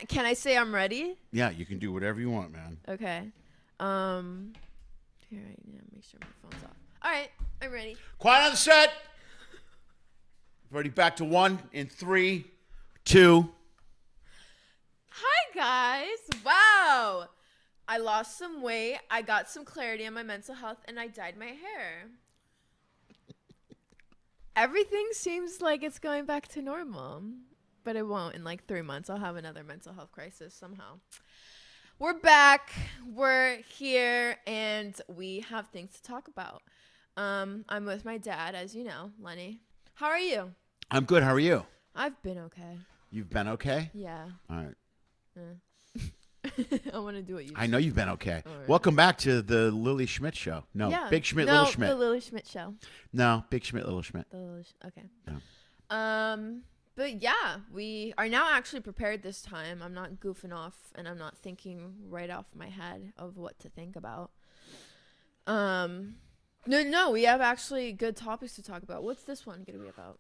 Can I say I'm ready? Yeah, you can do whatever you want, man. Okay. Here, make sure my phone's off. All right, I'm ready. Quiet on the set. Ready, back to 1 in 3, 2. Hi, guys. Wow. I lost some weight. I got some clarity on my mental health, and I dyed my hair. Everything seems like it's going back to normal, but it won't. In like 3 months, I'll have another mental health crisis somehow. We're back. We're here, and we have things to talk about. I'm with my dad, as you know, Lenny. How are you? I'm good. How are you? I've been okay. You've been okay? Yeah. All right. I want to do what you I know you've been okay. Right. Welcome back to the Lenny Schmidt show. No, yeah. Big Schmidt, Little Schmidt. The Lenny Schmidt show. No, Big Schmidt, Little Schmidt. Okay. Yeah. But yeah, we are now actually prepared this time. I'm not goofing off, and I'm not thinking right off my head of what to think about. No, we have actually good topics to talk about. What's this one going to be about?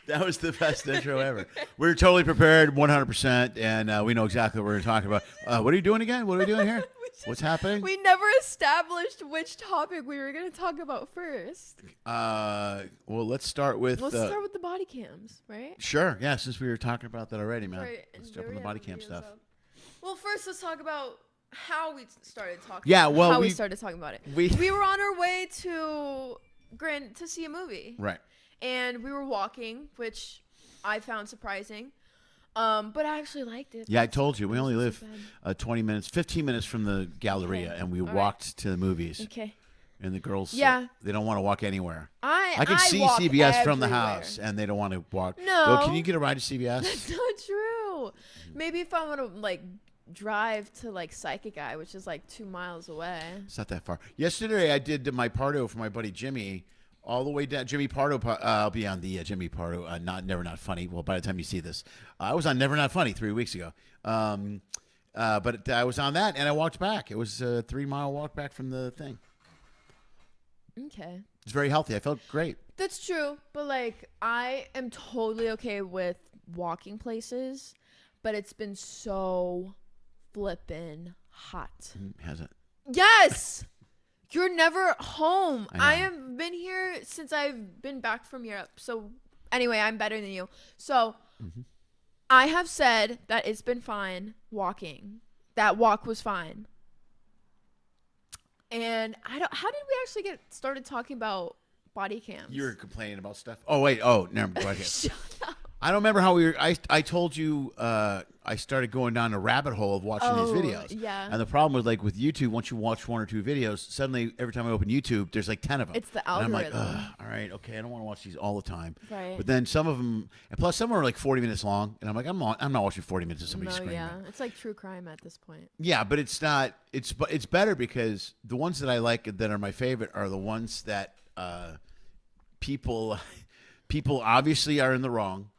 That was the best intro ever. We're totally prepared, 100%, and we know exactly what we're talking about. What are you doing again? What are we doing here? What's happening? We never established which topic we were going to talk about first. Well, let's start with... Let's start with the body cams, right? Sure, yeah, since we were talking about that already, man. Right. Let's jump on the body cam stuff. Well, first, let's talk about how we started talking. Yeah, well, how we started talking about it. We were on our way to see a movie. Right. And we were walking, which I found surprising. But I actually liked it. Yeah, I told you. We only live 15 minutes from the Galleria, and we walked to the movies. Okay. And the girls, they don't want to walk anywhere. I can see CVS from the house, and they don't want to walk. No. Well, can you get a ride to CVS? That's not true. Maybe if I want to, drive to, Psychic Eye, which is, 2 miles away. It's not that far. Yesterday, I did my Pardo for my buddy Jimmy. All the way down, Jimmy Pardo. I'll be on the Jimmy Pardo, Never Not Funny. Well, by the time you see this, I was on Never Not Funny 3 weeks ago. But I was on that, and I walked back. It was a 3-mile walk back from the thing. Okay. It's very healthy. I felt great. That's true, but I am totally okay with walking places, but it's been so flippin' hot. Has it? Yes. You're never home. I have been here since I've been back from Europe. So anyway, I'm better than you. So I have said that it's been fine walking. That walk was fine. And how did we actually get started talking about body cams? You were complaining about stuff. Oh wait. Oh, never mind. Shut up. I don't remember how we were. I told you I started going down a rabbit hole of watching these videos. Yeah. And the problem was with YouTube, once you watch 1 or 2 videos, suddenly every time I open YouTube, there's 10 of them. It's the algorithm. And I'm like, all right, okay, I don't want to watch these all the time. Right. But then some of them, and plus some are 40 minutes long, and I'm like, I'm not watching 40 minutes of somebody screaming. Yeah, it's like true crime at this point. Yeah, but it's not. It's better because the ones that I like that are my favorite are the ones that people obviously are in the wrong.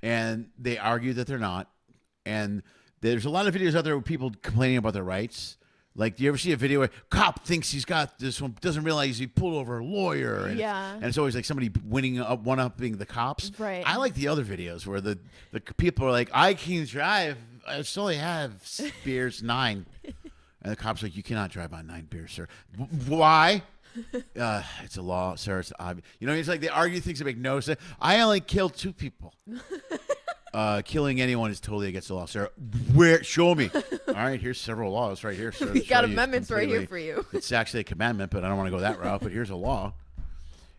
And they argue that they're not. And there's a lot of videos out there with people complaining about their rights. Do you ever see a video where cop thinks he's got this one, doesn't realize he pulled over a lawyer? And and it's always somebody one-upping the cops. Right. I like the other videos where the people are like, I can drive. I still only have beers, 9. And the cop's like, you cannot drive on 9 beers, sir. Why? It's a law, sir. It's obvious. It's like they argue things that make no sense. I only killed 2 people. Killing anyone is totally against the law, sir. Where? Show me. All right, here's several laws right here, sir. We got amendments right here for you. It's actually a commandment, but I don't want to go that route. But here's a law.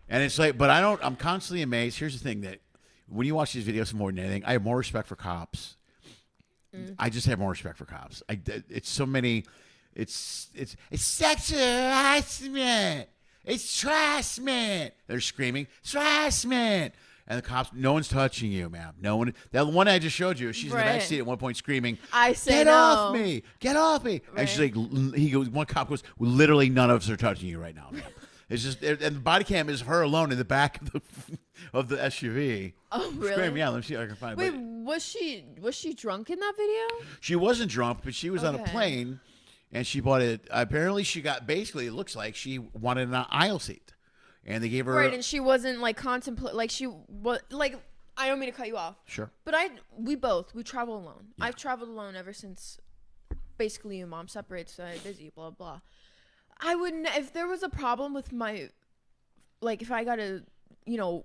And it's but I'm constantly amazed. Here's the thing that when you watch these videos more than anything, I have more respect for cops. I just have more respect for cops. It's so many. It's sexual harassment. It's harassment. They're screaming, harassment. And the cops, no one's touching you, ma'am. No one. That one I just showed you, she's in the back seat at one point screaming, I say get no. off me. Get off me. Right. And she's one cop goes, well, literally none of us are touching you right now, ma'am. It's just, and the body cam is her alone in the back of the SUV. Oh, really? Screaming. Yeah, let me see if I can find it. Wait, was she drunk in that video? She wasn't drunk, but she was on a plane. And she bought it. Apparently, she got it looks like she wanted an aisle seat, and they gave her right. And she wasn't contemplate. I don't mean to cut you off. Sure. But we travel alone. Yeah. I've traveled alone ever since basically your mom separated, so I'm busy, blah, blah. I wouldn't, if there was a problem with my, like, if I got a, you know,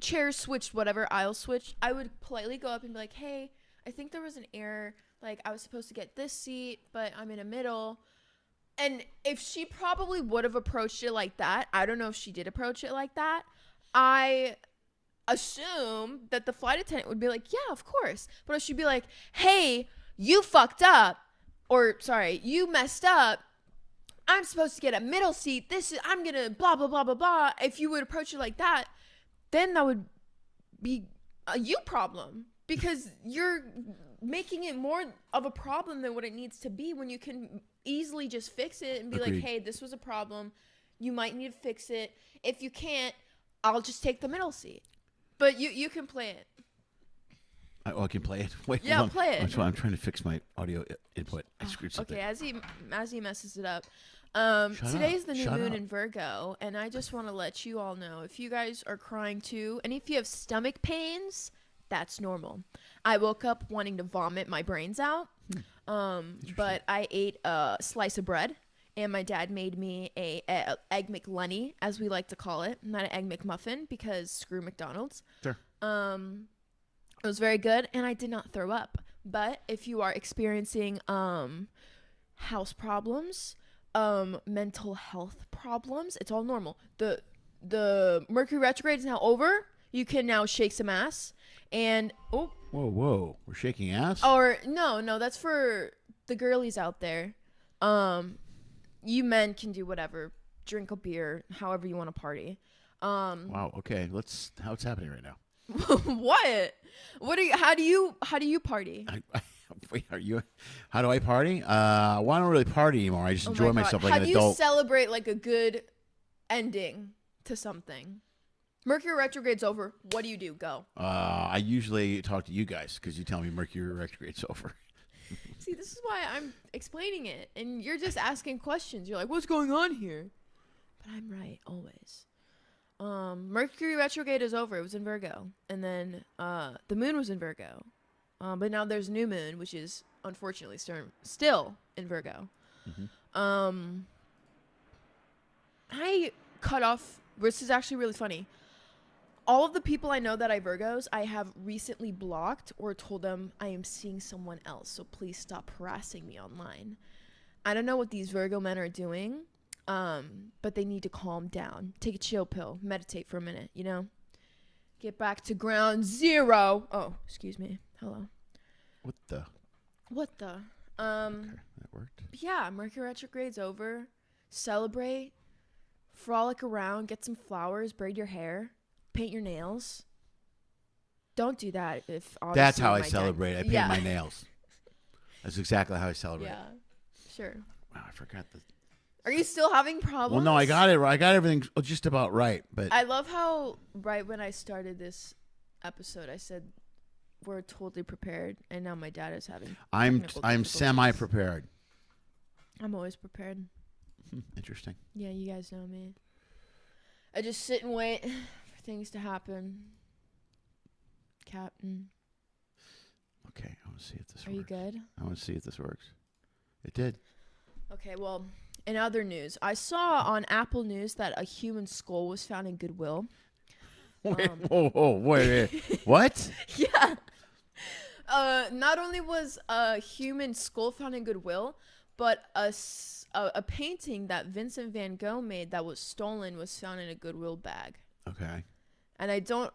chair switched, whatever, aisle switched, I would politely go up and be like, hey, I think there was an error. Like, I was supposed to get this seat, but I'm in the middle. And if she probably would have approached it like that, I don't know if she did approach it like that, I assume that the flight attendant would be like, yeah, of course. But if she'd be like, hey, you fucked up, or sorry, you messed up, I'm supposed to get a middle seat, I'm gonna blah blah blah blah blah, if you would approach it like that, then that would be a you problem, because you're making it more of a problem than what it needs to be, when you can easily just fix it and be Agreed. like, hey, this was a problem, you might need to fix it. If you can't, I'll just take the middle seat. But you can play it. I can play it. Wait, yeah, play it. I'm trying to fix my audio input. I screwed something. Okay, as he messes it up. Today's the new moon in Virgo, and I just want to let you all know, if you guys are crying too, and if you have stomach pains, that's normal. I woke up wanting to vomit my brains out, but I ate a slice of bread, and my dad made me a egg McLenny, as we like to call it, not an egg McMuffin, because screw McDonald's. Sure. It was very good, and I did not throw up. But if you are experiencing house problems, mental health problems, it's all normal. The Mercury retrograde is now over. You can now shake some ass. And whoa, we're shaking ass? Or no, that's for the girlies out there. You men can do whatever, drink a beer, however you want to party. Wow, okay, how it's happening right now. What are you, how do you party? Wait, how do I party? Well, I don't really party anymore. I just enjoy myself like an adult. How do you celebrate like a good ending to something? Mercury retrograde's over. What do you do? Go. I usually talk to you guys, because you tell me Mercury retrograde's over. See, this is why I'm explaining it, and you're just asking questions. You're like, what's going on here? But I'm right, always. Mercury retrograde is over. It was in Virgo. And then the moon was in Virgo. But now there's new moon, which is unfortunately still in Virgo. Mm-hmm. I cut off, this is actually really funny. All of the people I know that I Virgos, I have recently blocked or told them I am seeing someone else, so please stop harassing me online. I don't know what these Virgo men are doing, but they need to calm down. Take a chill pill. Meditate for a minute, you know? Get back to ground zero. Oh, excuse me. Hello. What the? Okay, that worked. Yeah, Mercury retrograde's over. Celebrate. Frolic around. Get some flowers. Braid your hair. Paint your nails. Don't do that if that's how I celebrate. I paint my nails. That's exactly how I celebrate. Yeah, sure. Wow, I forgot the. Are you still having problems? Well, no, I got it. I got everything just about right, but I love how right when I started this episode, I said we're totally prepared, and now my dad is having. I'm semi-prepared. I'm always prepared. Interesting. Yeah, you guys know me. I just sit and wait for things to happen. Captain. Okay, I want to see if this works. Are you good? I want to see if this works. It did. Okay, well, in other news, I saw on Apple News that a human skull was found in Goodwill. Wait, wait. What? Yeah. Not only was a human skull found in Goodwill, but a painting that Vincent van Gogh made that was stolen was found in a Goodwill bag. Okay. And I don't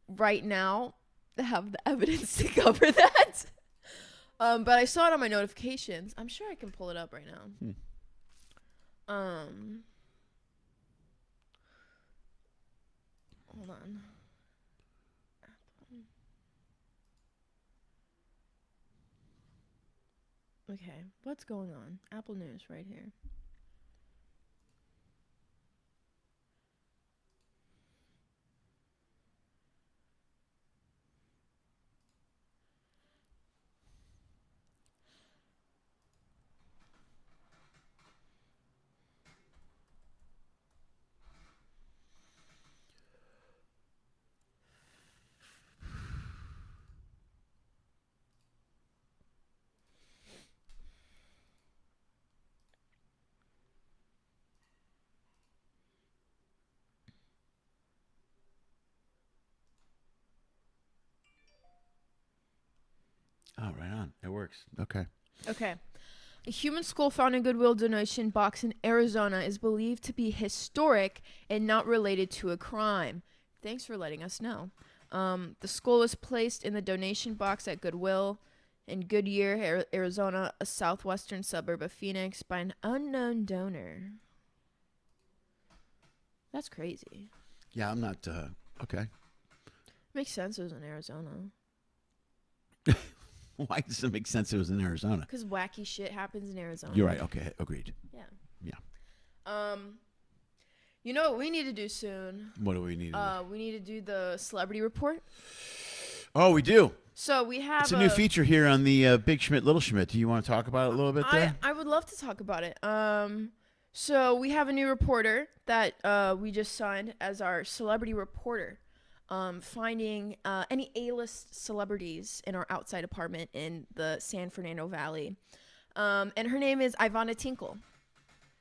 right now have the evidence to cover that. But I saw it on my notifications. I'm sure I can pull it up right now. Hold on. Okay, what's going on? Apple News right here. Oh, right on. It works. Okay. Okay. A human skull found in Goodwill donation box in Arizona is believed to be historic and not related to a crime. Thanks for letting us know. The skull was placed in the donation box at Goodwill in Goodyear, Arizona, a southwestern suburb of Phoenix, by an unknown donor. That's crazy. Yeah, I'm not. Okay. Makes sense it was in Arizona. Why does it make sense it was in Arizona? Because wacky shit happens in Arizona. You're right. Okay. Agreed. Yeah. Yeah. You know what we need to do soon? What do we need to do? We need to do the celebrity report. Oh, we do. So we have It's a new feature here on the Big Schmidt, Little Schmidt. Do you want to talk about it a little bit there? I would love to talk about it. So we have a new reporter that we just signed as our celebrity reporter, finding any A-list celebrities in our outside apartment in the San Fernando Valley. And her name is Ivana Tinkle.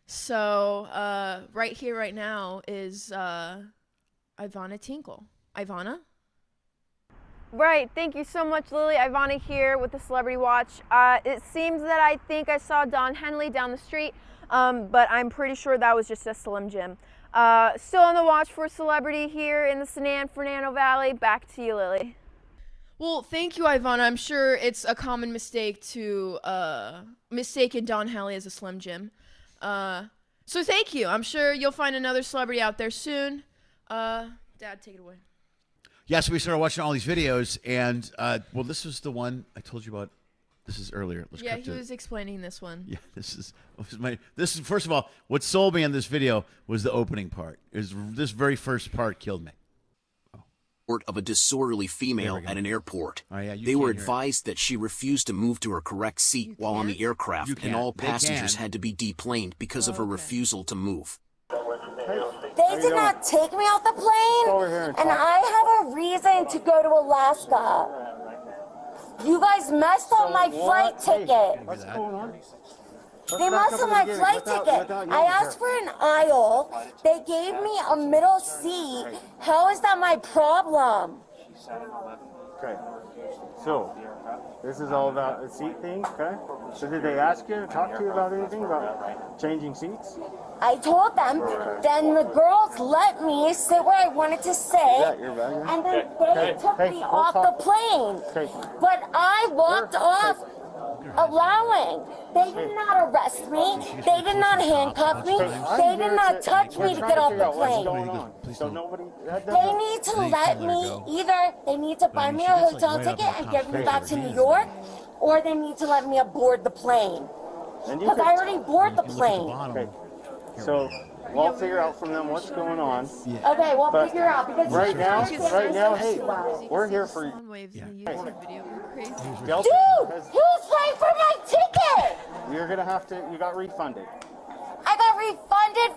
So right here, right now is Ivana Tinkle. Ivana? Right. Thank you so much, Lily. Ivana here with the Celebrity Watch. It seems that I think I saw Don Henley down the street, but I'm pretty sure that was just a Slim Jim. Still on the watch for a celebrity here in the San Fernando Valley. Back to you, Lily. Well, thank you, Ivana. I'm sure it's a common mistake to mistaken Don Henley as a Slim Jim. So thank you. I'm sure you'll find another celebrity out there soon. Dad, take it away. Yeah, so we started watching all these videos, and well, this was the one I told you about. This is earlier. Let's Yeah, he was explaining this one. Yeah, this is first of all, what sold me on this video was the opening part. This very first part killed me. Of a disorderly female at an airport. Oh, yeah, they were advised that she refused to move to her correct seat while on the aircraft, and all passengers had to be deplaned because of her refusal to move. They did not take me off the plane, and I have a reason to go to Alaska. You guys messed up my flight ticket. What's going on? They messed up my flight ticket. I asked for an aisle. They gave me a middle seat. How is that my problem? Okay. So, this is all about a seat thing, okay? So did they ask you to talk to you about anything about changing seats? I told them, then the girls let me sit where I wanted to sit, and then they took me off the plane. But I walked off allowing. They did not arrest me. They did not handcuff me. They did not touch me to get off the plane. They need to let me, either they need to buy me a hotel ticket and get me back to New York, or they need to let me aboard the plane. Because I already boarded the plane. Okay. So we'll figure out from them what's going on. Okay, we'll figure out. Because right now, hey, we're here for you. Dude, who's paying for my ticket? You're gonna have to. You got refunded. I got refunded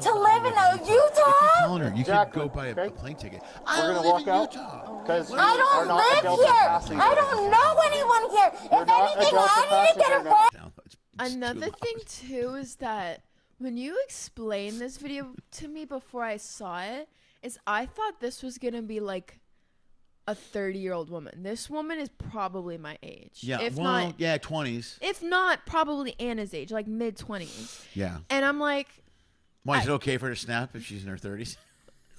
to live in Utah. Telling her you could go buy a plane ticket. We're gonna walk out because I don't live here. I don't know anyone here. If anything, I need to get involved. Another thing too is that when you explained this video to me before I saw it, is I thought this was gonna be like a 30-year-old woman. This woman is probably my age. Yeah, if well, not, yeah, 20s. If not, probably Anna's age, like mid-20s. Yeah. And I'm like, why is it okay for her to snap if she's in her 30s?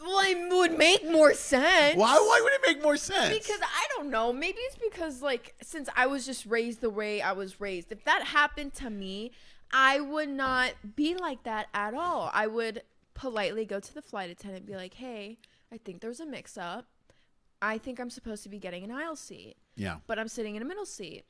Well, it would make more sense. Why would it make more sense? Because I don't know. Maybe it's because, like, since I was just raised the way I was raised, if that happened to me, I would not be like that at all. I would politely go to the flight attendant and be like, hey, I think there's a mix-up. I think I'm supposed to be getting an aisle seat. Yeah. But I'm sitting in a middle seat.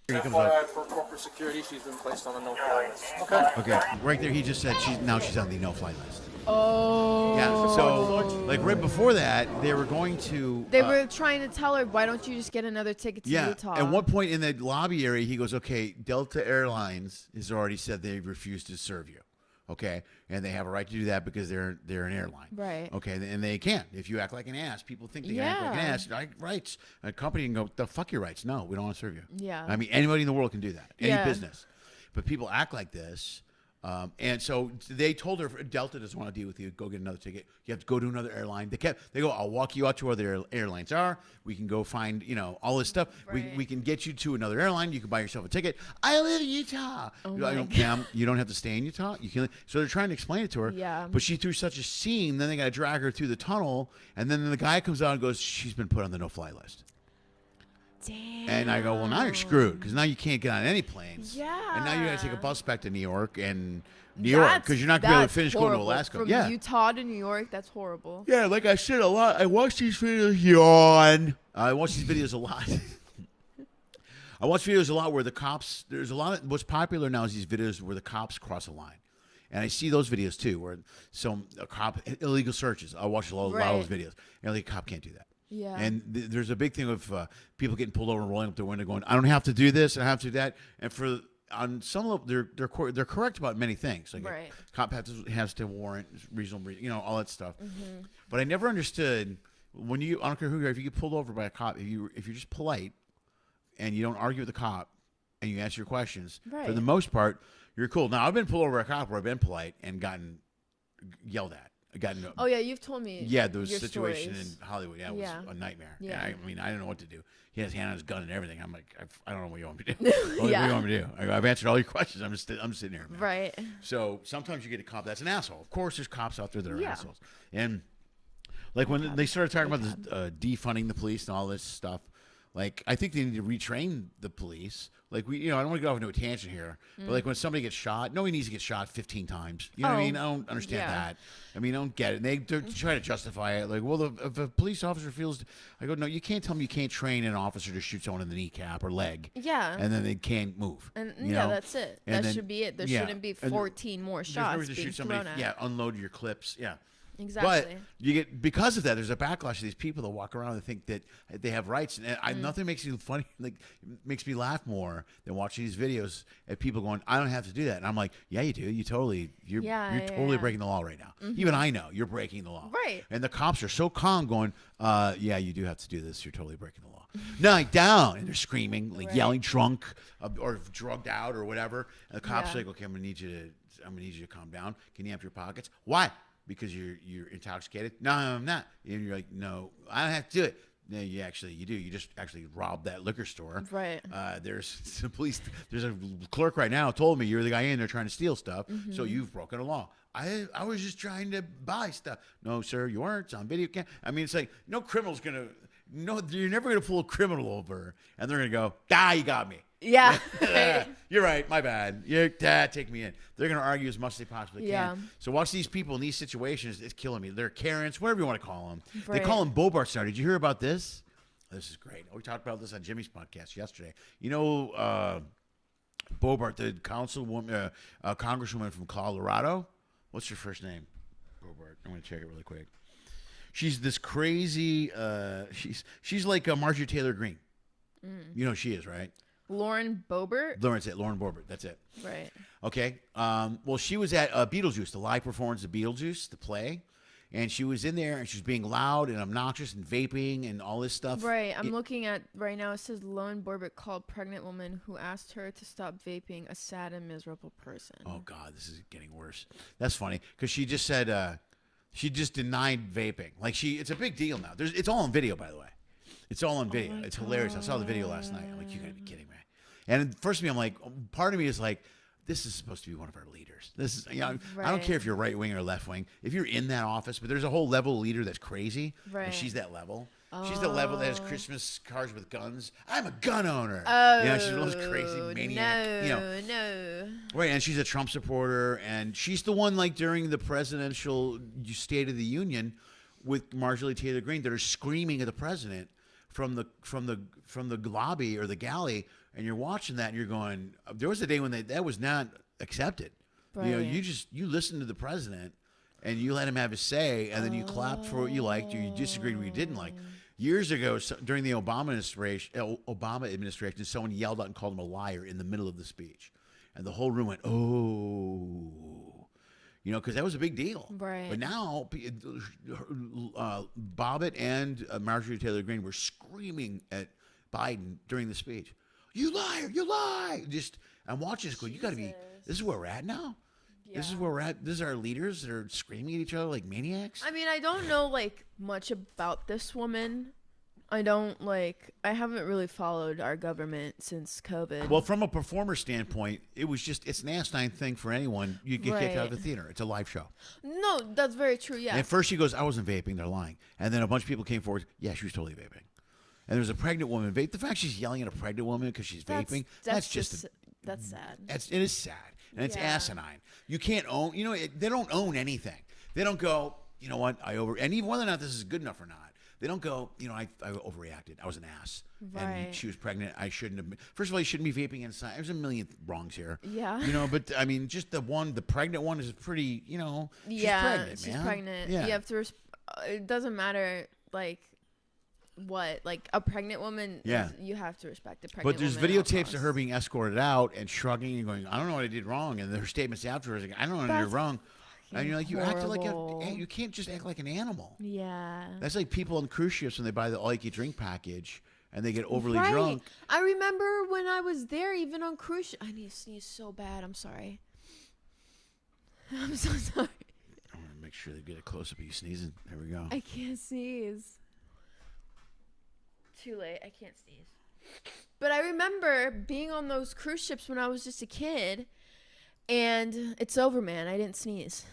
FYI, for corporate security, she's been placed on a no-fly list. Okay. Right there, he just said she's on the no-fly list. Oh. Yeah. So, like right before that, they were going to. They were trying to tell her, why don't you just get another ticket to Utah? At one point in the lobby area, he goes, "Okay, Delta Airlines has already said they refuse to serve you." Okay, and they have a right to do that because they're an airline. Right. Okay, and they can. If you act like an ass, people think they can act like an ass. Rights. A company can go, the fuck your rights. No, we don't want to serve you. Yeah. I mean, anybody in the world can do that. Any Yeah. business. But people act like this. And so they told her, Delta doesn't want to deal with you. Go get another ticket. You have to go to another airline. They go, I'll walk you out to where the airlines are. We can go find, all this stuff. Right. We can get you to another airline. You can buy yourself a ticket. I live in Utah. Ma'am, you don't have to stay in Utah. You can. So they're trying to explain it to her. Yeah. But she threw such a scene. Then they got to drag her through the tunnel. And then the guy comes out and goes, she's been put on the no-fly list. Damn. And I go, well, now you're screwed because now you can't get on any planes. Yeah. And now you got to take a bus back to New York and New York because you're not going to be able to finish going to Alaska. From Utah to New York, that's horrible. Yeah, like I said a lot. I watch these videos. Yawn. I watch these videos a lot. I watch videos a lot where the cops. There's a lot of what's popular now is these videos where the cops cross a line. And I see those videos too, where a cop illegal searches. I watch a lot of those videos. And like, a cop can't do that. Yeah. And there's a big thing of people getting pulled over and rolling up their window, going, "I don't have to do this. I have to do that." And on some level, they're correct about many things. Like a cop has to warrant reasonable, all that stuff. Mm-hmm. But I never understood when I don't care who you are, if you get pulled over by a cop, if you're just polite and you don't argue with the cop and you answer your questions, for the most part, you're cool. Now I've been pulled over by a cop where I've been polite and gotten yelled at. Oh yeah, you've told me. Yeah, there was a situation stories. in Hollywood. Yeah, it was a nightmare. Yeah. I mean, I didn't know what to do. He has his hand on his gun and everything. I'm like, I don't know what you want me to do. What do you want me to do? I've answered all your questions. I'm sitting here. Man. Right. So sometimes you get a cop that's an asshole. Of course, there's cops out there that are assholes. And like when they started talking about this, defunding the police and all this stuff, like I think they need to retrain the police. Like I don't want to get off into a tangent here, but like when somebody gets shot, nobody needs to get shot 15 times. You know what I mean? I don't understand that. I mean, I don't get it. And they're trying to justify it. Like, well, if a police officer feels, I go, no, you can't tell me you can't train an officer to shoot someone in the kneecap or leg. Yeah. And then they can't move. And that's it. And that should be it. There shouldn't be 14 more shots being thrown at. Yeah, unload your clips. Yeah. Exactly. But you get because of that, there's a backlash to these people that walk around and think that they have rights, and nothing makes me funny. Like makes me laugh more than watching these videos of people going, "I don't have to do that," and I'm like, "Yeah, you do. You're totally breaking the law right now. Mm-hmm. Even I know you're breaking the law." Right. And the cops are so calm, going, "Yeah, you do have to do this. You're totally breaking the law." Lie down, and they're screaming, like yelling, drunk or drugged out or whatever. And the cops are like, "Okay, I'm gonna need you to calm down. Can you empty your pockets? Why? Because you're intoxicated?" "No, I'm not." And you're like, "No, I don't have to do it." No, you do. You just actually robbed that liquor store. Right. There's the police. There's a clerk right now told me you're the guy in there trying to steal stuff. Mm-hmm. So you've broken the law. I was just trying to buy stuff. "No, sir, you weren't. It's on video cam." I mean, it's like no criminal's gonna. No, you're never gonna pull a criminal over, and they're gonna go, you got me." Yeah. You're right. My bad. Take me in. They're going to argue as much as they possibly can. So watch these people in these situations. It's killing me. They're Karens, whatever you want to call them. Right. They call them Bobarts now. Did you hear about this? This is great. We talked about this on Jimmy's podcast yesterday. Bobart, the councilwoman, congresswoman from Colorado. What's your first name? Bobart. I'm going to check it really quick. She's this crazy. She's like Marjorie Taylor Greene. You know who she is, right? Lauren Boebert? Lauren Boebert. That's it. Right. Okay. Well, she was at Beetlejuice, the live performance of Beetlejuice, the play. And she was in there, and she was being loud and obnoxious and vaping and all this stuff. Right. I'm looking at right now. It says Lauren Boebert called pregnant woman who asked her to stop vaping a sad and miserable person. Oh, God. This is getting worse. That's funny because she just said she just denied vaping. Like it's a big deal now. It's all on video, by the way. It's all on video. It's hilarious. I saw the video last night. I'm like, you gotta be kidding me. And first of me, I'm like, part of me is like, this is supposed to be one of our leaders. This is, I don't care if you're right wing or left wing. If you're in that office, but there's a whole level of leader that's crazy, and she's that level. She's the level that has Christmas cards with guns. I'm a gun owner. She's one of those crazy maniac. No. Right, and she's a Trump supporter, and she's the one like during the presidential State of the Union with Marjorie Taylor Greene that are screaming at the president from the lobby or the galley, and you're watching that and you're going, there was a day when that was not accepted. Right. You listen to the president and you let him have his say, and then you clapped for what you liked or you disagreed with what you didn't like. Years ago, during the Obama administration, someone yelled out and called him a liar in the middle of the speech, and the whole room went, "Oh." Because that was a big deal. Right. But now, Bobbitt and Marjorie Taylor Greene were screaming at Biden during the speech. "You liar! You lie!" I'm watching this going, you got to be, this is where we're at now? This is where we're at. This is our leaders that are screaming at each other like maniacs. I mean, I don't know like much about this woman. I haven't really followed our government since COVID. Well, from a performer standpoint, it's an asinine thing for anyone. You get kicked out of the theater. It's a live show. No, that's very true. Yeah. And at first she goes, I wasn't vaping. They're lying. And then a bunch of people came forward. Yeah, she was totally vaping. And there was a pregnant woman vape. The fact she's yelling at a pregnant woman because she's vaping, that's sad. It is sad. And it's asinine. You can't own, they don't own anything. They don't go, you know what, and even whether or not this is good enough or not, they don't go, I overreacted. I was an ass. Right. And she was pregnant. I shouldn't have been. First of all, you shouldn't be vaping inside. There's a million wrongs here. Yeah. But I mean, just the pregnant one is pretty, she's pregnant, she's man. pregnant. Yeah. You have to, it doesn't matter, like, what, like a pregnant woman, you have to respect a pregnant woman. But there's videotapes of her being escorted out and shrugging and going, I don't know what I did wrong. And her statements afterwards, like, I don't know what I did wrong. And you're like, you acted like you can't just act like an animal. Yeah. That's like people on cruise ships when they buy the all-you-can-drink package and they get overly drunk. I remember when I was there, even on cruise ships. I need to sneeze so bad. I'm sorry. I'm so sorry. I want to make sure they get a close-up of you sneezing. There we go. I can't sneeze. Too late. I can't sneeze. But I remember being on those cruise ships when I was just a kid. And it's over, man. I didn't sneeze.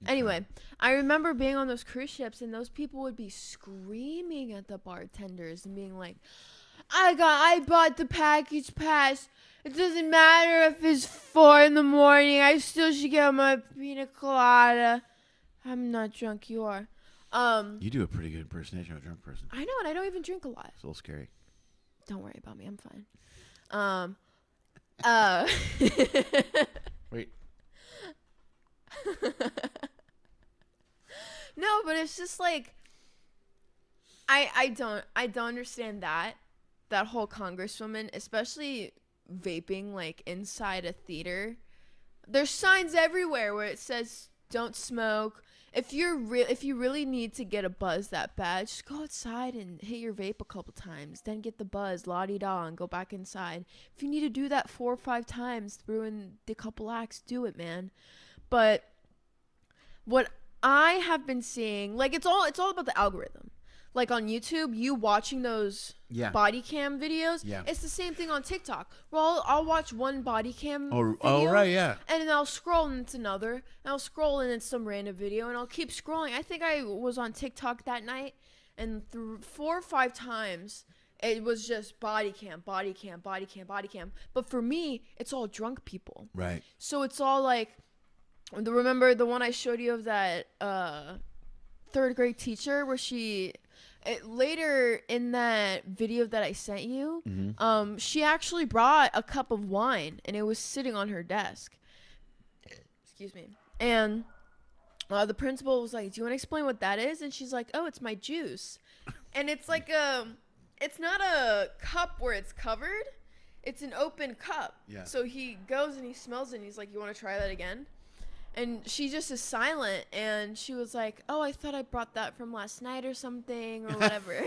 Anyway, I remember being on those cruise ships and those people would be screaming at the bartenders and being like, I bought the package pass. It doesn't matter if it's 4 a.m. I still should get my pina colada. I'm not drunk. You are. You do a pretty good impersonation of a drunk person. I know, and I don't even drink a lot. It's a little scary. Don't worry about me. I'm fine. Wait. No, but it's just like I don't understand that whole congresswoman, especially vaping like inside a theater. There's signs everywhere where it says don't smoke. If you really need to get a buzz that bad, just go outside and hit your vape a couple times, then get the buzz, la-di-da, and go back inside. If you need to do that 4 or 5 times through the couple acts, do it, man. But what I have been seeing, like, it's all about the algorithm. Like on YouTube, you watching those body cam videos, it's the same thing on TikTok. Well, I'll watch one body cam video, and then I'll scroll and it's another, and I'll scroll and it's some random video, and I'll keep scrolling. I think I was on TikTok that night, and 4 or 5 times, it was just body cam, body cam, body cam, body cam. But for me, it's all drunk people. Right. So it's all like, remember the one I showed you of that 3rd grade teacher where later in that video that I sent you, she actually brought a cup of wine and it was sitting on her desk. Excuse me. And the principal was like, do you want to explain what that is? And she's like, oh, it's my juice. And it's like it's not a cup where it's covered. It's an open cup. Yeah. So he goes and he smells it and he's like, you want to try that again? And she just is silent, and she was like, oh, I thought I brought that from last night or something or whatever.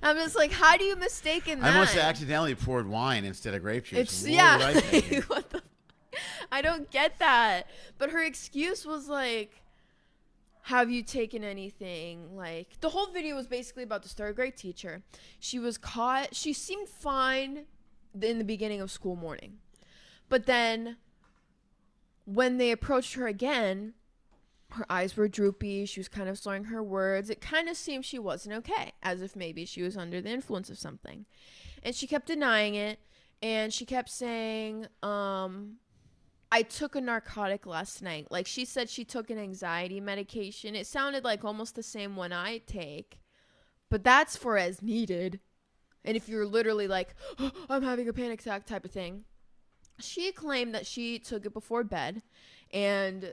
I'm just like, how do you mistaken that? I must have accidentally poured wine instead of grape juice. What the I don't get that. But her excuse was like, have you taken anything? Like, the whole video was basically about this 3rd grade teacher. She was caught. She seemed fine in the beginning of school morning. But then when they approached her again, her eyes were droopy. She was kind of slurring her words. It kind of seemed she wasn't okay, as if maybe she was under the influence of something. And she kept denying it. And she kept saying, I took a narcotic last night. Like, she said she took an anxiety medication. It sounded like almost the same one I take. But that's for as needed. And if you're literally like, oh, I'm having a panic attack type of thing. She claimed that she took it before bed, and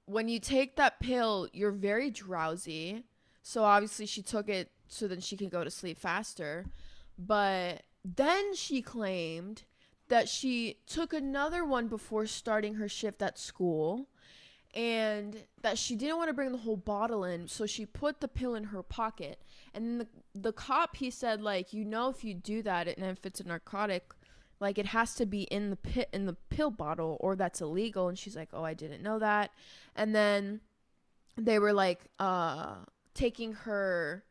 when you take that pill, you're very drowsy. So obviously she took it so then she can go to sleep faster. But then she claimed that she took another one before starting her shift at school, and that she didn't want to bring the whole bottle in, so she put the pill in her pocket. And the cop, he said, like, if you do that and if it's a narcotic, Like, it has to be in the pill bottle, or that's illegal. And she's like, oh, I didn't know that. And then they were like taking her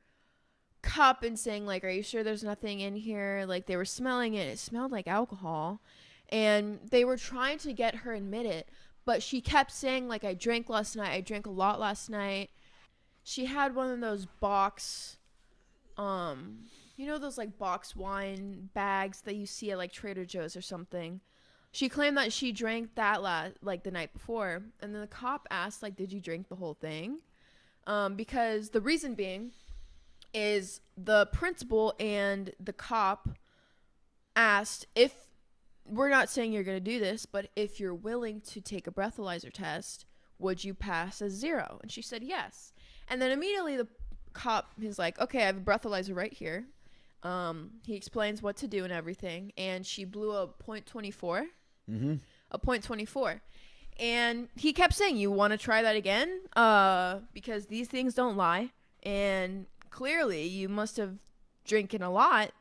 cup and saying, like, are you sure there's nothing in here? Like, they were smelling it. It smelled like alcohol. And they were trying to get her admit it, but she kept saying, like, I drank last night. I drank a lot last night. She had one of those box, you know, those like box wine bags that you see at like Trader Joe's or something. She claimed that she drank that like the night before. And then the cop asked, like, did you drink the whole thing? Because the reason being is the principal and the cop asked, if we're not saying you're going to do this, but if you're willing to take a breathalyzer test, would you pass as 0? And she said yes. And then immediately the cop is like, okay, I have a breathalyzer right here. He explains what to do and everything. And she blew a .24. Mm-hmm. A .24. And he kept saying, you want to try that again? Because these things don't lie. And clearly you must have drinking a lot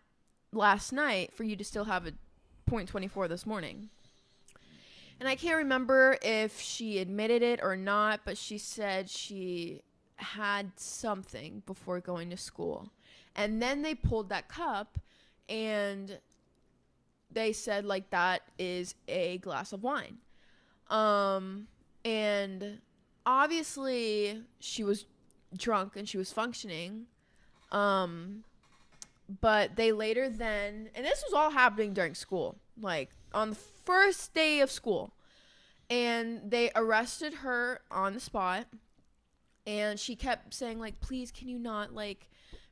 last night for you to still have a .24 this morning. And I can't remember if she admitted it or not, but she said she had something before going to school. And then they pulled that cup and they said, like, that is a glass of wine. And obviously she was drunk and she was functioning. But they later then, and this was all happening during school, like on the first day of school, and they arrested her on the spot. And she kept saying, like, please, can you not, like,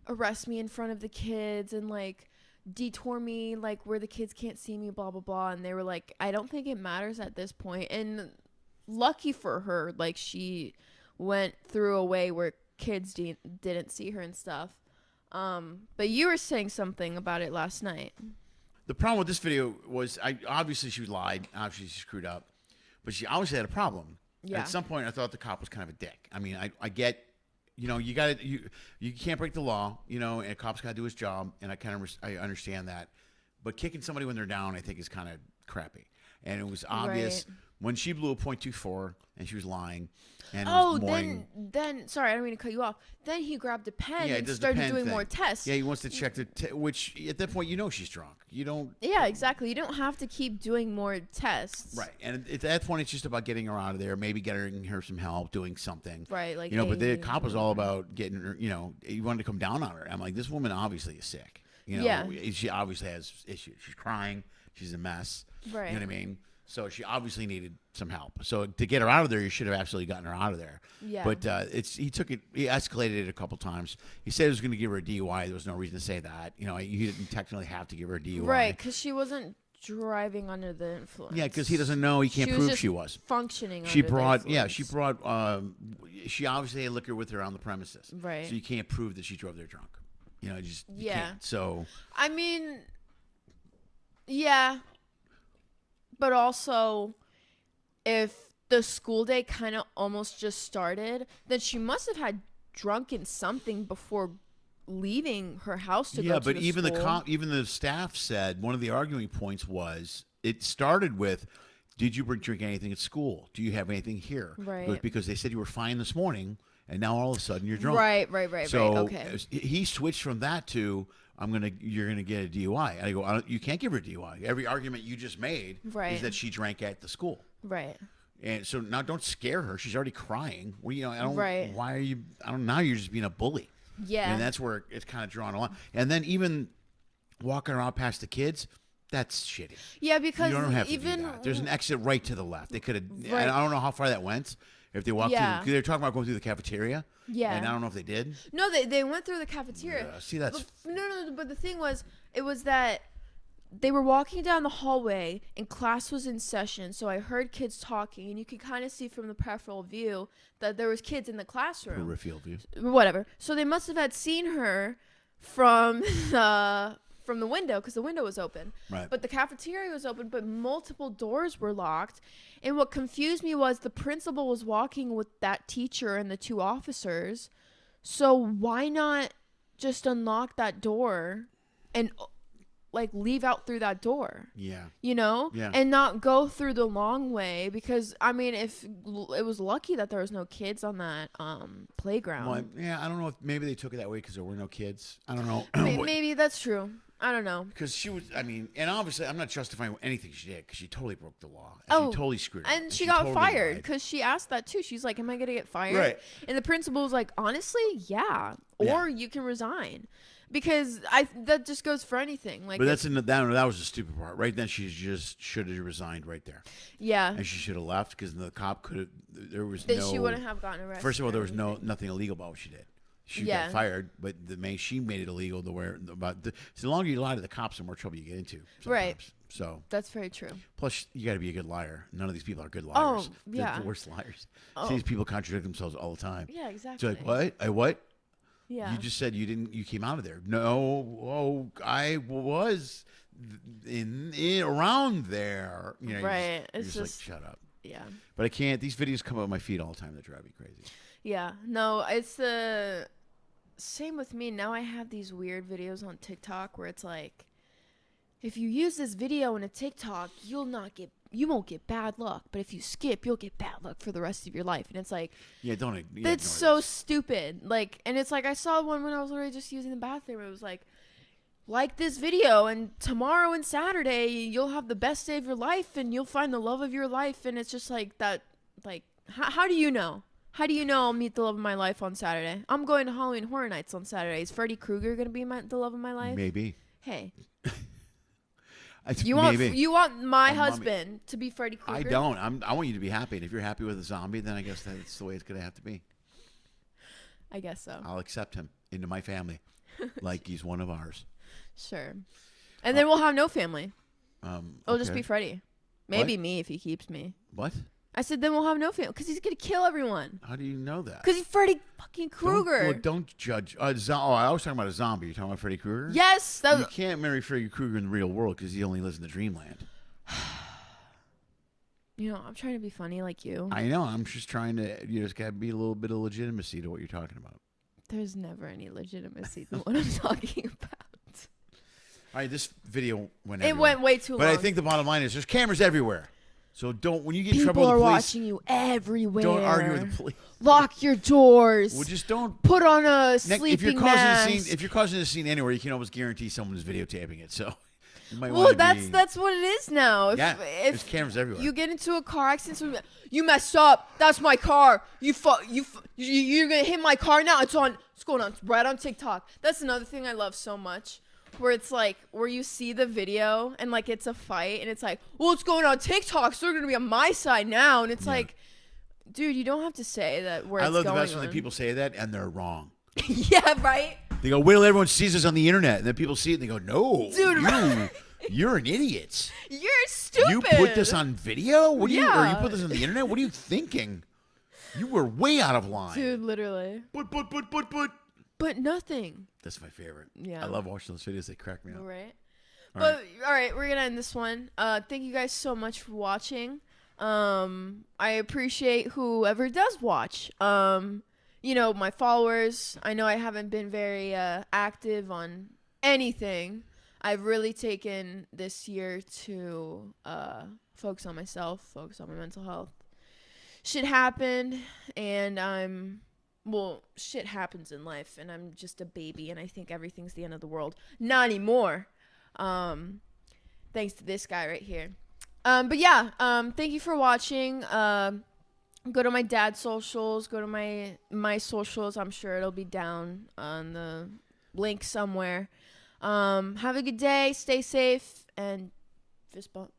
arrest me in front of the kids and, like, detour me, like, where the kids can't see me, blah, blah, blah. And they were like, I don't think it matters at this point. And lucky for her, like, she went through a way where kids didn't see her and stuff. But you were saying something about it last night. The problem with this video was, obviously she lied. Obviously she screwed up. But she obviously had a problem. Yeah. At some point, I thought the cop was kind of a dick. I mean, I get, you know, you can't break the law, you know, and a cop's got to do his job, and I understand that. But kicking somebody when they're down, I think, is kind of crappy. And it was obvious when she blew a .24 and she was lying. And then sorry, I don't mean to cut you off. Then he grabbed a pen and started doing more tests. Yeah, he wants to check which at that point, you know, she's drunk. You don't. Yeah, exactly. You don't have to keep doing more tests. Right, and at that point, it's just about getting her out of there. Maybe getting her some help, doing something. Right, like, you know. But the cop was all about getting her. You know, he wanted to come down on her. I'm like, this woman obviously is sick. You know, yeah. She obviously has issues. She's crying. She's a mess. Right. You know what I mean? So she obviously needed some help. So to get her out of there, you should have absolutely gotten her out of there. Yeah. But he escalated it a couple times. He said he was going to give her a DUI. There was no reason to say that. You know, he didn't technically have to give her a DUI. Right, because she wasn't driving under the influence. Yeah, because he doesn't know. He can't prove she was functioning. She brought. She obviously had liquor with her on the premises. Right. So you can't prove that she drove there drunk. You know, you can't. So I mean, yeah. But also, if the school day kind of almost just started, then she must have had drunken something before leaving her house to go to the school. Yeah, but even the staff said one of the arguing points was it started with, did you drink anything at school? Do you have anything here? Right. Because they said you were fine this morning, and now all of a sudden you're drunk. Right. So okay. He switched from that to, you're gonna get a DUI. And I go, you can't give her a DUI. Every argument you just made is that she drank at the school. Right. And so now don't scare her. She's already crying. Well, you know, Right. Why are you? I don't know. Now you're just being a bully. Yeah. And that's where it's kind of drawn a line. And then even walking around past the kids, that's shitty. Yeah, because you don't have to do that. There's an exit right to the left. They could have. Right. I don't know how far that went. If they walked through, they're talking about going through the cafeteria. Yeah. And I don't know if they did. No, they went through the cafeteria. Yeah, see, that's... But the thing was, it was that they were walking down the hallway and class was in session. So I heard kids talking, and you could kind of see from the peripheral view that there was kids in the classroom. Peripheral view. Whatever. So they must have had seen her from the window, because the window was open. Right. But the cafeteria was open, but multiple doors were locked. And what confused me was the principal was walking with that teacher and the two officers. So why not just unlock that door and like leave out through that door. Yeah. You know? Yeah. And not go through the long way, because I mean, if it was lucky that there was no kids on that playground. Well, yeah, I don't know if maybe they took it that way because there were no kids. I don't know. Maybe that's true. I don't know. Because she was, I mean, and obviously I'm not justifying anything she did because she totally broke the law. And she totally screwed up. And she got totally fired lied. because she asked that too. She's like, am I going to get fired? Right. And the principal was like, honestly, yeah. Or Yeah. you can resign. Because that just goes for anything. Like, But that was the stupid part. Right then, she just should have resigned right there. Yeah. And she should have left because the cop could have. There was That no. she wouldn't have gotten arrested. First of all, there was nothing illegal about what she did. She got fired, but she made it illegal to wear. So the longer you lie to the cops, the more trouble you get into. Sometimes. Right. So that's very true. Plus, you got to be a good liar. None of these people are good liars. Oh, yeah. They're the worst liars. See, these people contradict themselves all the time. Yeah, exactly. It's like, what? What? Yeah. You just said you came out of there. No, I was in around there. You know, right. You're It's just like, shut up. Yeah. But I can't. These videos come up on my feed all the time that drive me crazy. Yeah. No, it's the same with me. Now I have these weird videos on TikTok where it's like, if you use this video in a TikTok, you won't get bad luck. But if you skip, you'll get bad luck for the rest of your life. And it's like, yeah, that's so stupid. Like, and it's like, I saw one when I was literally just using the bathroom. It was like this video, and tomorrow and Saturday, you'll have the best day of your life, and you'll find the love of your life. And it's just like that. Like, how do you know? How do you know I'll meet the love of my life on Saturday? I'm going to Halloween Horror Nights on Saturday. Is Freddy Krueger going to be the love of my life? Maybe. Hey. You want my husband to be Freddy Krueger? I don't. I want you to be happy. And if you're happy with a zombie, then I guess that's the way it's going to have to be. I guess so. I'll accept him into my family like he's one of ours. Sure. And then we'll have no family. It'll just Okay. be Freddy. Maybe me if he keeps me. What? I said then we'll have no family because he's going to kill everyone. How do you know that? Because he's Freddy fucking Krueger. Don't judge. I was talking about a zombie. You're talking about Freddy Krueger? Yes. You can't marry Freddy Krueger in the real world because he only lives in the dreamland. You know, I'm trying to be funny like you. I know. I'm just trying to. You just got to be a little bit of legitimacy to what you're talking about. There's never any legitimacy to what I'm talking about. All right, this video went. It went way too long. But I think the bottom line is there's cameras everywhere. So when you get in trouble People with the are police, watching you everywhere. don't argue with the police. Lock your doors. Well, just don't put on a if sleeping you're mask. if you're causing a scene anywhere, you can almost guarantee someone's videotaping it. So you might Well, want that's what it is now. If there's cameras everywhere. You get into a car accident, you messed up. That's my car. You're gonna hit my car now. It's going on right on TikTok. That's another thing I love so much. Where it's like, where you see the video and like it's a fight and it's like, well, it's going on TikTok, so they're gonna be on my side now, and it's like, dude, you don't have to say that. I love the best when the people say that and they're wrong. Yeah, right. They go, wait till everyone sees us on the internet, and then people see it and they go, no, dude, you're an idiot. You're stupid. You put this on video? Or you put this on the internet? What are you thinking? You were way out of line, dude. Literally. But nothing. That's my favorite. Yeah. I love watching those videos. They crack me up. Right. All right, we're gonna end this one. Thank you guys so much for watching. I appreciate whoever does watch. You know, my followers. I know I haven't been very active on anything. I've really taken this year to focus on myself, focus on my mental health. Shit happened, and shit happens in life, and I'm just a baby, and I think everything's the end of the world. Not anymore. Thanks to this guy right here. But yeah, thank you for watching. Go to my dad's socials. Go to my socials. I'm sure it'll be down on the link somewhere. Have a good day. Stay safe, and fist bump.